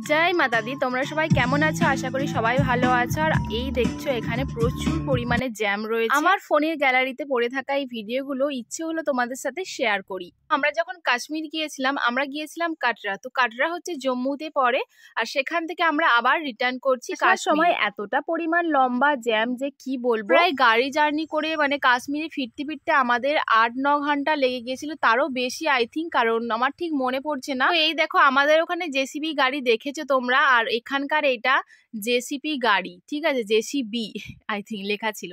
জয় মাতা দি, তোমরা সবাই কেমন আছো? আশা করি সবাই ভালো আছো। আর এই দেখছো এখানে প্রচুর পরিমাণে জ্যাম রয়েছে। আমার ফোনের গ্যালারিতে পড়ে থাকা এই ভিডিওগুলো ইচ্ছে হলো তোমাদের সাথে শেয়ার করি। আমরা যখন কাশ্মীর গিয়েছিলাম, আমরা গিয়েছিলাম কাটরা। তো কাটরা হচ্ছে জম্মুতে পড়ে, আর সেখান থেকে আমরা আবার রিটার্ন করছি কাশ্মীর। সময় এতটা পরিমাণ লম্বা জ্যাম যে কি বলবো, প্রায় গাড়ি জার্নি করে মানে কাশ্মীরে ফিরতে ফিরতে আমাদের 8-9 ঘন্টা লেগে গিয়েছিল, তারও বেশি আই থিঙ্ক, কারণ আমার ঠিক মনে পড়ছে না। এই দেখো আমাদের ওখানে জেসিবি গাড়ি দেখেছো তোমরা, আর এখানকার এটা জেসিপি গাড়ি, ঠিক আছে, জেসিবি আই থিঙ্ক লেখা ছিল।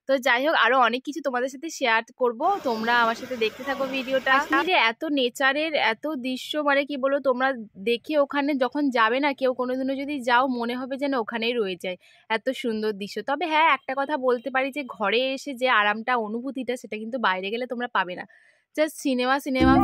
তো যাই হোক, আরো অনেক কিছু তোমাদের সাথে শেয়ার করব, তোমরা আমার সাথে দেখতে থাকো ভিডিওটা। এত নেচারের এত দৃশ্য, মানে কি বলো, তোমরা দেখে ওখানে যখন যাবে না, কেউ কোনোদিনও যদি যাও মনে হবে যেন ওখানেই রয়ে যায়, এত সুন্দর দৃশ্য। তবে হ্যাঁ, একটা কথা বলতে পারি যে ঘরে এসে যে আরামটা, অনুভূতিটা, সেটা কিন্তু বাইরে গেলে তোমরা পাবে না। জাস্ট সিনেমা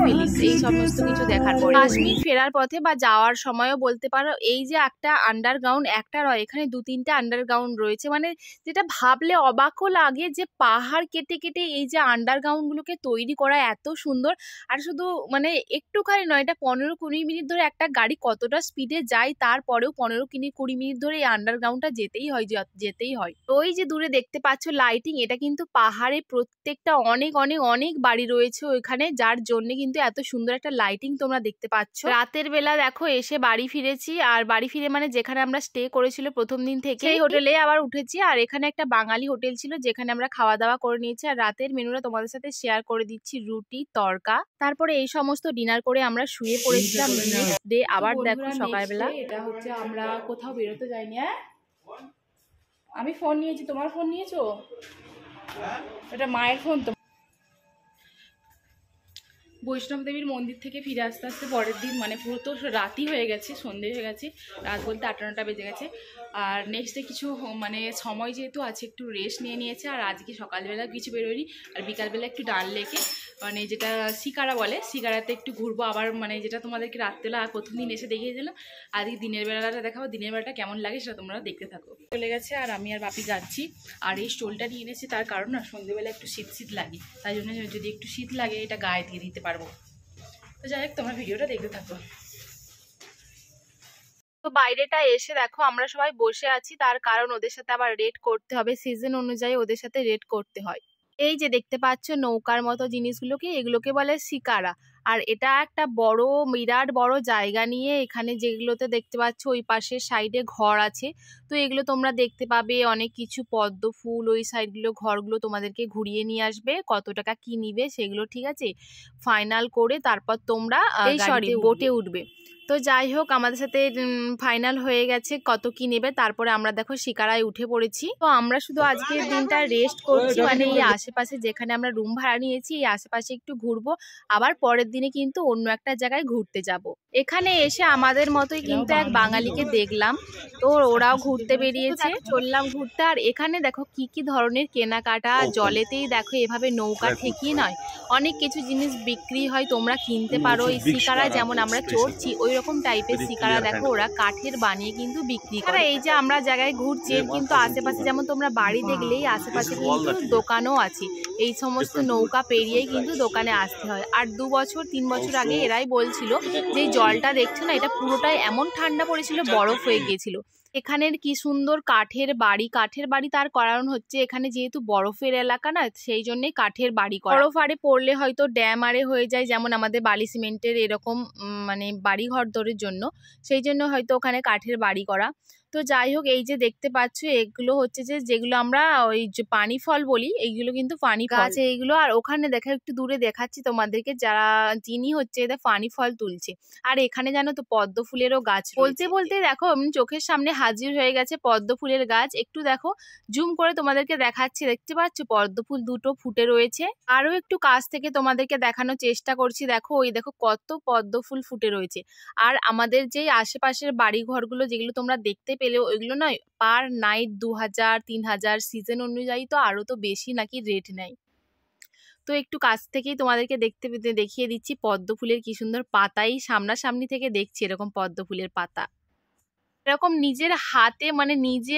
ফিলিংস, এই সমস্ত কিছু দেখার পরে কাশ্মীর ফেরার পথে বা যাওয়ার সময়ও বলতে পারো, এই যে একটা আন্ডারগ্রাউন্ড, একটা নয়, এখানে 2-3টা আন্ডারগ্রাউন্ড রয়েছে, মানে যেটা ভাবলে অবাকও লাগে যে পাহাড় কেটে কেটে এই যে আন্ডারগ্রাউন্ড গুলোকে তৈরি করা এত সুন্দর। আর শুধু মানে একটুখানি নয়, এটা 15-20 মিনিট ধরে একটা গাড়ি কতটা স্পিডে যায়, তারপরেও 15-20 মিনিট ধরে এই আন্ডারগ্রাউন্ডটা যেতেই হয়। ওই যে দূরে দেখতে পাচ্ছ লাইটিং, এটা কিন্তু পাহাড়ে প্রত্যেকটা অনেক অনেক অনেক বাড়ি রয়েছে ওইখানে, যার জন্য কিন্তু এত সুন্দর একটা লাইটিং তোমরা দেখতে পাচ্ছ। রাতের বেলা দেখো এসে বাড়ি ফিরেছি, আর বাড়ি ফিরে মানে যেখানে আমরা স্টে করেছিল প্রথম দিন থেকে, সেই হোটেলে আবার উঠেছি। আর এখানে একটা বাঙালি হোটেল ছিল যেখানে আমরা খাওয়া দাওয়া করে নিয়েছি। আর রাতের মেনুটা তোমাদের সাথে শেয়ার করে দিচ্ছি, রুটি তড়কা। তারপরে এই সমস্ত ডিনার করে আমরা শুয়ে পড়েছিলাম। নেক্সট ডে আবার দেখো সকালবেলা, এটা হচ্ছে আমরা কোথাও বেরোতে যাইনি। হ্যাঁ, আমি ফোন নিয়েছি, তোমার ফোন নিয়েছো? এটা মায়ের ফোন। তো বৈষ্ণব দেবীর মন্দির থেকে ফিরে আসতে আসতে পরের দিন মানে পুরো তো রাতই হয়ে গেছে, সন্ধে হয়ে গেছে, রাত বলতে 8-9টা বেজে গেছে। আর নেক্সট ডে কিছু মানে সময় যেহেতু আছে, একটু রেস্ট নিয়েছে। আর আজকে সকালবেলা কিছু বেরোয়নি, আর বিকালবেলা একটু ডাল লেকে মানে যেটা শিকারা বলে, শিকারাতে একটু ঘুরবো আবার, মানে যেটা তোমাদেরকে রাত্রেবেলা প্রথম দিন এসে দেখিয়েছিলাম। আজকে দিনের বেলাটা দেখাবো, দিনের বেলাটা কেমন লাগে সেটা তোমরা দেখতে থাকো। চলে গেছে, আর আমি আর বাপি যাচ্ছি। আর এই স্টোলটা নিয়ে এনেছি তার কারণ না, সন্ধ্যেবেলা একটু শীত লাগে, তাই জন্য যদি একটু শীত লাগে এটা গায়ে দিয়ে দিতে পারবো। তো যাই হোক, তোমরা ভিডিওটা দেখতে থাকো। তো বাইরেটা এসে দেখো আমরা সবাই বসে আছি, তার কারণ ওদের সাথে আবার রেট করতে হবে, সিজন অনুযায়ী ওদের সাথে রেট করতে হয়। এই যে দেখতে পাচ্ছ নৌকার মতো জিনিসগুলোকে, এগুলোকে বলে শিকারা। আর এটা একটা বড় বিরাট বড় জায়গা নিয়ে, এখানে যেগুলোতে দেখতে পাচ্ছ ওই পাশে সাইডে ঘর আছে। তো এগুলো তোমরা দেখতে পাবে অনেক কিছু, পদ্ম ফুল, ওই সাইডগুলো ঘরগুলো তোমাদেরকে ঘুরিয়ে নিয়ে আসবে, কত টাকা কি নিবে সেগুলো, ঠিক আছে, ফাইনাল করে তারপর তোমরা বোটে উঠবে। তো যাই হোক, আমাদের সাথে ফাইনাল হয়ে গেছে কত কি নেবে। তারপরে আমরা দেখো শিকারায় উঠে পড়েছি। তো আমরা শুধু আজকের দিনটা রেস্ট করছি, মানে এই আশেপাশে যেখানে আমরা রুম ভাড়া নিয়েছি এই আশেপাশে একটু ঘুরবো, আবার পরের দিনে কিন্তু অন্য একটা জায়গায় ঘুরতে যাব। এখানে এসে আমাদের মতোই কিন্তু এক বাঙালিকে দেখলাম, তো ওরাও ঘুরতে বেরিয়েছে, চললাম ঘুরতে। আর এখানে দেখো কি কি ধরনের কেনাকাটা, জলেতেই দেখো এভাবে নৌকা ঠেকিয়ে নয়, অনেক কিছু জিনিস বিক্রি হয়, তোমরা কিনতে পারো। এই শিকারা যেমন আমরা চড়ছি ওই রকম টাইপের শিকারা দেখো ওরা কাঠের বানিয়ে কিন্তু বিক্রি করে। এই যে আমরা জায়গায় ঘুরছি কিন্তু আশেপাশে যেমন তোমরা বাড়ি দেখলেই আশেপাশে কিন্তু দোকানও আছে, এই সমস্ত নৌকা পেরিয়েই কিন্তু দোকানে আসতে হয়। আর 2-3 বছর আগে এরাই বলছিল যে জলটা দেখছো না, এটা পুরোটাই এমন ঠান্ডা পড়েছিল, বরফ হয়ে গিয়েছিল। এখানের কি সুন্দর কাঠের বাড়ি, তার কারণ হচ্ছে এখানে যেহেতু বরফের এলাকা না, সেই জন্যই কাঠের বাড়ি করা। বরফ আরে পড়লে হয়তো ড্যাম আরে হয়ে যায়, যেমন আমাদের বালি সিমেন্টের এরকম মানে বাড়ি ঘর দরের জন্য, সেই জন্য হয়তো ওখানে কাঠের বাড়ি করা। তো যাই হোক, এই যে দেখতে পাচ্ছ এগুলো হচ্ছে যে যেগুলো আমরা ওই যে পানি ফল বলি, এইগুলো কিন্তু পানি গাছ এইগুলো। আর ওখানে দেখা একটু দূরে দেখাচ্ছি তোমাদেরকে, যারা যিনি হচ্ছে এদের পানি ফল তুলছে। আর এখানে জানো তো পদ্ম ফুলেরও গাছ, বলতে বলতে দেখো এমনি চোখের সামনে হাজির হয়ে গেছে পদ্ম ফুলের গাছ। একটু দেখো জুম করে তোমাদেরকে দেখাচ্ছি, দেখতে পাচ্ছ পদ্ম ফুল দুটো ফুটে রয়েছে। আরো একটু কাছ থেকে তোমাদেরকে দেখানোর চেষ্টা করছি, দেখো ওই দেখো কত পদ্ম ফুল ফুটে রয়েছে। আর আমাদের যেই আশেপাশের বাড়ি ঘরগুলো যেগুলো তোমরা দেখতে পেলেও, ওইগুলো নয় পার নাইট 2000-3000, সিজন অনুযায়ী তো আরো তো বেশি নাকি রেট নেয়। তো একটু কাছ থেকেই তোমাদেরকে দেখিয়ে দিচ্ছি পদ্ম ফুলের কি সুন্দর পাতাই সামনাসামনি থেকে দেখছি এরকম পদ্ম ফুলের পাতা। এরকম নিজের হাতে মানে নিজে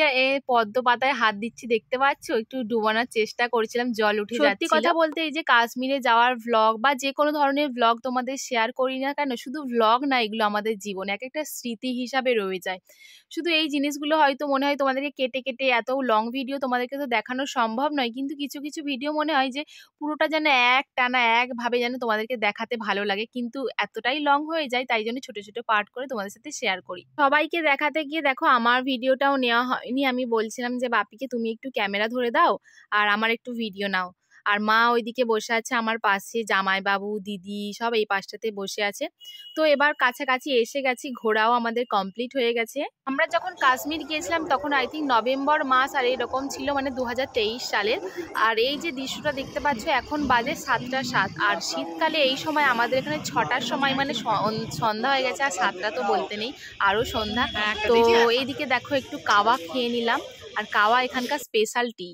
পদ্ম পাতায় হাত দিচ্ছি, দেখতে পাচ্ছ? একটু ডুবানোর চেষ্টা করেছিলাম, জল উঠে যাচ্ছিল। সত্যি কথা বলতে এই যে কাশ্মীরে যাওয়ার ভ্লগ বা যে কোনো ধরনের ভ্লগ তোমাদের শেয়ার করি না কেন, শুধু ভ্লগ না, এগুলো আমাদের জীবনে এক একটা স্মৃতি হিসাবে রয়ে যায়। শুধু এই জিনিসগুলো হয়তো মনে হয় তোমাদেরকে কেটে কেটে এত লং ভিডিও তোমাদেরকে তো দেখানো সম্ভব নয়, কিন্তু কিছু কিছু ভিডিও মনে হয় যে পুরোটা যেন এক টানা একভাবে যেন তোমাদেরকে দেখাতে ভালো লাগে, কিন্তু এতটাই লং হয়ে যায়, তাই জন্য ছোট ছোট পার্ট করে তোমাদের সাথে শেয়ার করি। সবাইকে দেখাতে গিয়ে দেখো আমার ভিডিওটাও নেওয়া হয়নি। আমি বলছিলাম যে বাপিকে তুমি একটু ক্যামেরা ধরে দাও আর আমার একটু ভিডিও নাও। আর মা ওইদিকে বসে আছে আমার পাশে, জামাইবাবু দিদি সব এই পাশটাতে বসে আছে। তো এবার কাছাকাছি এসে গেছি, ঘোরাও আমাদের কমপ্লিট হয়ে গেছে। আমরা যখন কাশ্মীর গিয়েছিলাম তখন আই থিঙ্ক নভেম্বর মাস, আর এরকম ছিল মানে 2023 সালের। আর এই যে দৃশ্যটা দেখতে পাচ্ছ এখন বাজে 7টা 7, আর শীতকালে এই সময় আমাদের এখানে 6টার সময় মানে সন্ধ্যা হয়ে গেছে, আর 7টা তো বলতে নেই, আরও সন্ধ্যা। তো এইদিকে দেখো একটু কাওয়া খেয়ে নিলাম, আর কাওয়া এখানকার স্পেশাল টি।